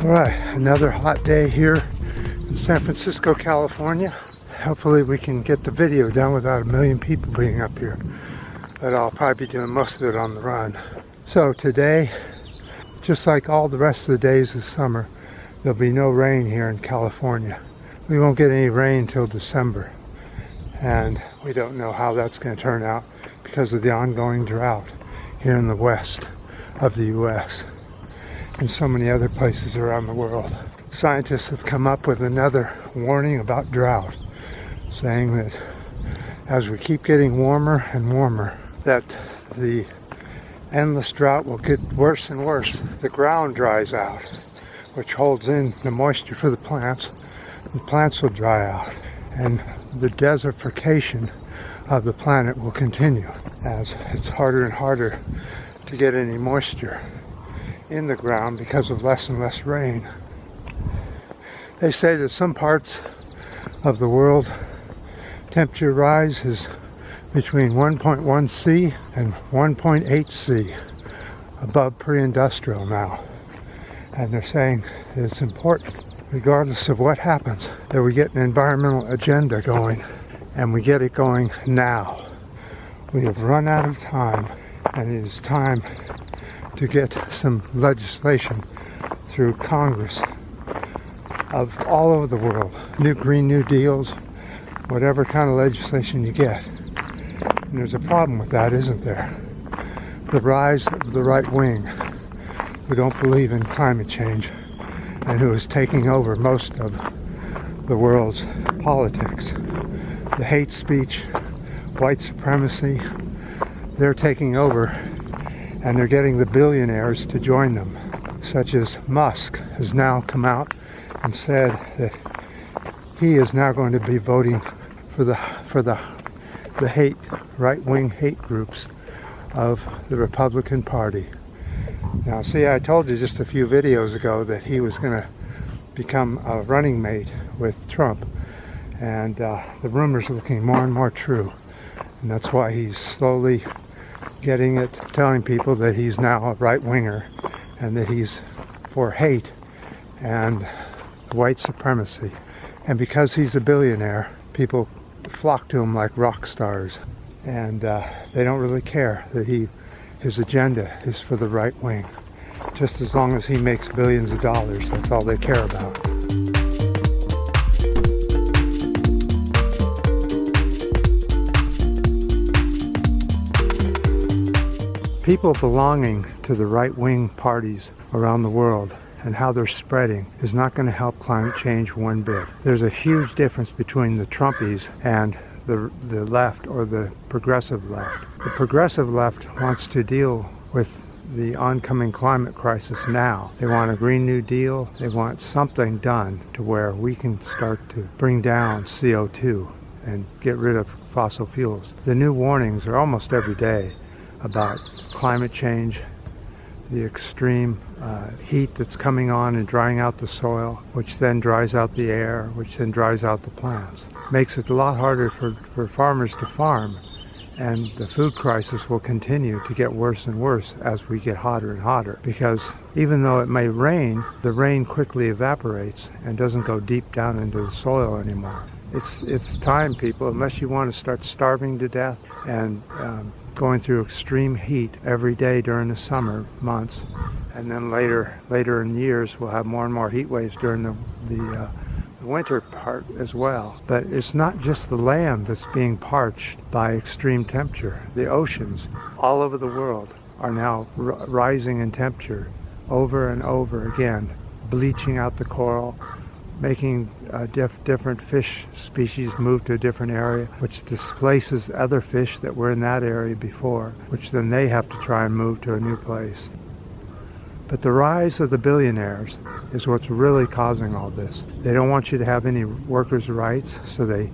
All right, another hot day here in San Francisco, California. Hopefully we can get the video done without a million people being up here. But I'll probably be doing most of it on the run. So today, just like all the rest of the days this summer, there'll be no rain here in California. We won't get any rain until December. And we don't know how that's going to turn out because of the ongoing drought here in the west of the U.S. and so many other places around the world. Scientists have come up with another warning about drought, saying that as we keep getting warmer and warmer, that the endless drought will get worse and worse. The ground dries out, which holds in the moisture for the plants. The plants will dry out, and the desertification of the planet will continue as it's harder and harder to get any moisture in the ground because of less and less rain. They say that some parts of the world temperature rise is between 1.1 C and 1.8 C above pre-industrial now. And they're saying that it's important, regardless of what happens, that we get an environmental agenda going, and we get it going now. We have run out of time, and it is time to get some legislation through Congress of all over the world. New Green New Deals, whatever kind of legislation you get. And there's a problem with that, isn't there? The rise of the right wing, who don't believe in climate change and who is taking over most of the world's politics. The hate speech, white supremacy, they're taking over, and they're getting the billionaires to join them, such as Musk has now come out and said that he is now going to be voting for the hate, right-wing hate groups of the Republican Party. Now, see, I told you just a few videos ago that he was going to become a running mate with Trump, and the rumors are looking more and more true, and that's why he's slowly getting it, telling people that he's now a right-winger and that he's for hate and white supremacy. And because he's a billionaire, people flock to him like rock stars, and they don't really care that his agenda is for the right wing. Just as long as he makes billions of dollars, that's all they care about. People belonging to the right-wing parties around the world and how they're spreading is not going to help climate change one bit. There's a huge difference between the Trumpies and the left, or the progressive left. The progressive left wants to deal with the oncoming climate crisis now. They want a Green New Deal. They want something done to where we can start to bring down CO2 and get rid of fossil fuels. The new warnings are almost every day about climate change, the extreme heat that's coming on and drying out the soil, which then dries out the air, which then dries out the plants. Makes it a lot harder for farmers to farm, and the food crisis will continue to get worse and worse as we get hotter and hotter, because even though it may rain, the rain quickly evaporates and doesn't go deep down into the soil anymore. It's time, people, unless you want to start starving to death and going through extreme heat every day during the summer months, and then later in years we'll have more and more heat waves during the winter part as well. But it's not just the land that's being parched by extreme temperature. The oceans all over the world are now rising in temperature over and over again, bleaching out the coral, making different fish species move to a different area, which displaces other fish that were in that area before, which then they have to try and move to a new place. But the rise of the billionaires is what's really causing all this. They don't want you to have any workers' rights, so they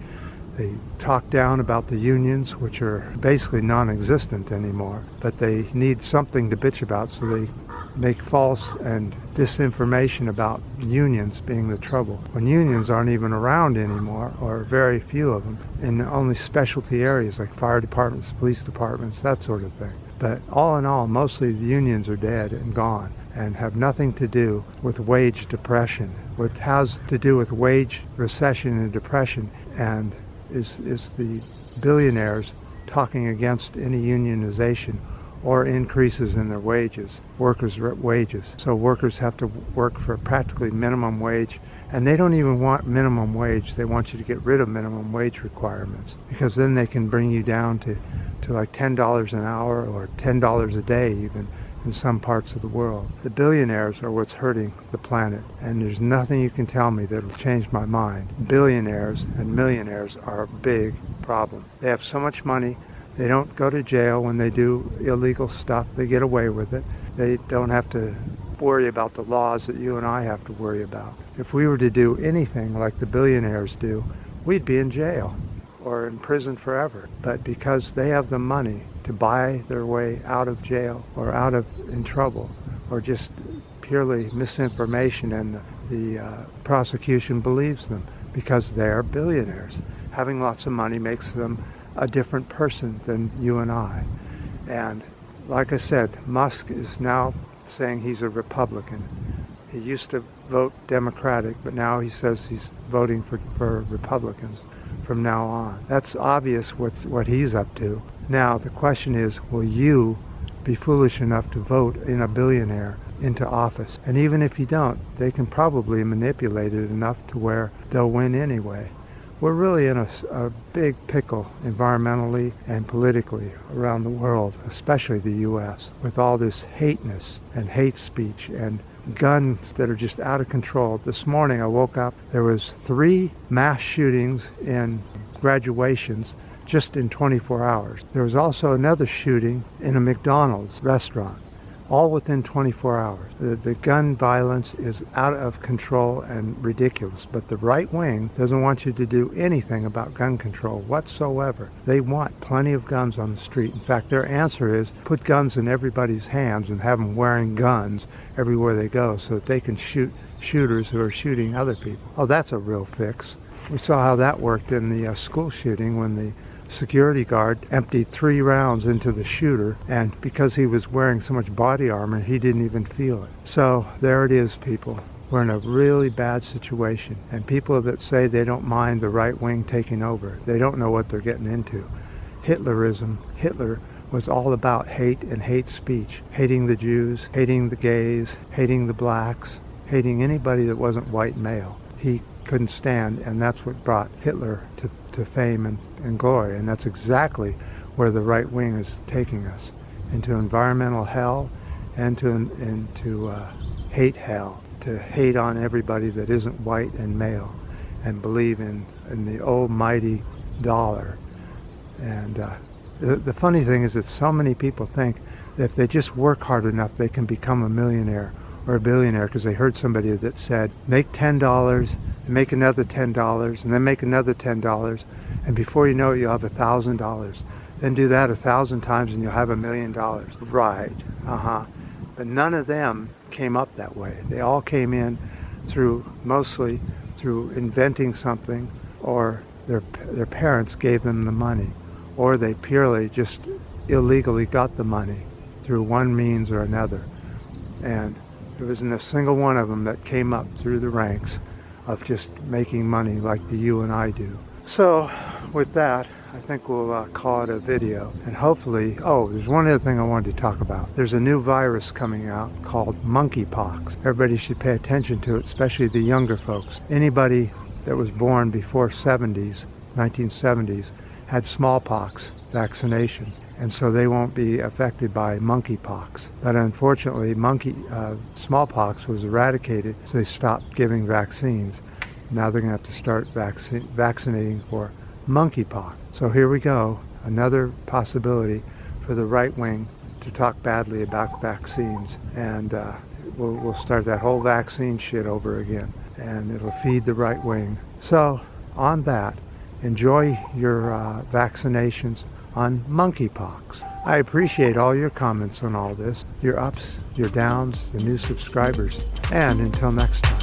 talk down about the unions, which are basically non-existent anymore, but they need something to bitch about, so they make false and disinformation about unions being the trouble, when unions aren't even around anymore, or very few of them, in only specialty areas like fire departments, police departments, that sort of thing. But all in all, mostly the unions are dead and gone. and have nothing to do with wage depression. What has to do with wage recession and depression and is the billionaires talking against any unionization or increases in their wages, workers' wages. So workers have to work for practically minimum wage, and they don't even want minimum wage. They want you to get rid of minimum wage requirements, because then they can bring you down to like $10 an hour or $10 a day even in some parts of the world. The billionaires are what's hurting the planet, and there's nothing you can tell me that'll change my mind. Billionaires and millionaires are a big problem. They have so much money. They don't go to jail when they do illegal stuff. They get away with it. They don't have to worry about the laws that you and I have to worry about. If we were to do anything like the billionaires do, we'd be in jail or in prison forever. But because they have the money to buy their way out of jail or out of in trouble, or just purely misinformation, and the prosecution believes them because they're billionaires. Having lots of money makes them a different person than you and I. And like I said, Musk is now saying he's a Republican. He used to vote Democratic, but now he says he's voting for Republicans from now on. That's obvious what he's up to. Now the question is, will you be foolish enough to vote in a billionaire into office? And even if you don't, they can probably manipulate it enough to where they'll win anyway. We're really in a big pickle environmentally and politically around the world, especially the U.S., with all this hateness and hate speech and guns that are just out of control. This morning I woke up, there was 3 mass shootings in graduations just in 24 hours. There was also another shooting in a McDonald's restaurant, all within 24 hours. The gun violence is out of control and ridiculous, but the right wing doesn't want you to do anything about gun control whatsoever. They want plenty of guns on the street. In fact, their answer is put guns in everybody's hands and have them wearing guns everywhere they go so that they can shoot shooters who are shooting other people. Oh, that's a real fix. We saw how that worked in the school shooting when the security guard emptied 3 rounds into the shooter, and because he was wearing so much body armor, he didn't even feel it. So there it is, people. We're in a really bad situation, and people that say they don't mind the right wing taking over, they don't know what they're getting into. Hitler was all about hate and hate speech, hating the Jews, hating the gays, hating the blacks, hating anybody that wasn't white male. He couldn't stand, and that's what brought Hitler to fame and glory. And that's exactly where the right wing is taking us, into environmental hell and into hate hell, to hate on everybody that isn't white and male and believe in the almighty dollar. And the funny thing is that so many people think that if they just work hard enough they can become a millionaire or a billionaire, because they heard somebody that said make $10 and make another $10 and then make another $10, and before you know it you'll have $1,000. Then do that 1,000 times and you'll have $1 million. Right, but none of them came up that way. They all came in mostly through inventing something, or their parents gave them the money, or they purely just illegally got the money through one means or another. And there wasn't a single one of them that came up through the ranks of just making money like you and I do. So with that, I think we'll call it a video. And hopefully, there's one other thing I wanted to talk about. There's a new virus coming out called monkeypox. Everybody should pay attention to it, especially the younger folks. Anybody that was born before 1970s, had smallpox vaccination, and so they won't be affected by monkeypox. But unfortunately, smallpox was eradicated, so they stopped giving vaccines. Now they're going to have to start vaccinating for monkeypox. So here we go, another possibility for the right wing to talk badly about vaccines, and we'll start that whole vaccine shit over again, and it'll feed the right wing. So on that, enjoy your vaccinations on monkeypox. I appreciate all your comments on all this, your ups, your downs, the new subscribers, and until next time.